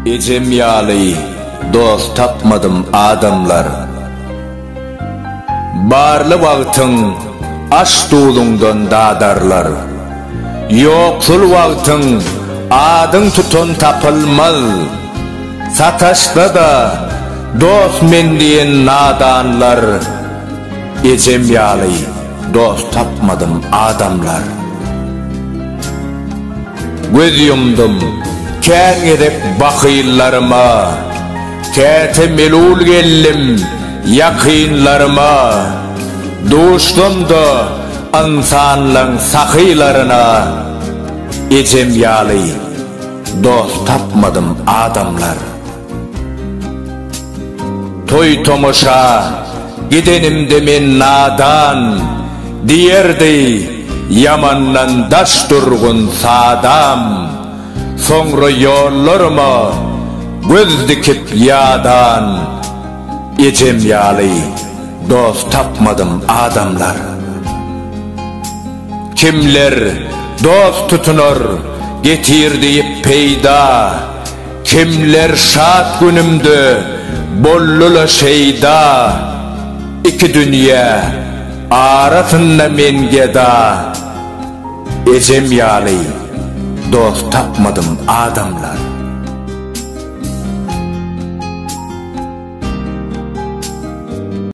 Ecem yali dost tapmadım adamlar. Barlı vaqtın aş tuğlundan dadarlar. Yoksul vaqtın adın tutun tapılmaz. Sataşta da dost men diyen nadanlar. Ecem yali dost tapmadım adamlar. Göz yumdum kän edip bakıylarıma, kete melul gellim yakınlarıma, duştum da insanlığın sakıylarına. Ecem yali dost tapmadım adamlar. Toy tomoşa gidenimde men nadan, diyerdi yamandan daş durgun sadam. Sonra yollarıma göz dikip yadan. Ecem yali dost tapmadım adamlar. Kimler dost tutunur getir deyip peyda, kimler şat günümdü bollula şeyda. İki dünya arasında men geda. Ecem yali dost tapmadım adamlar.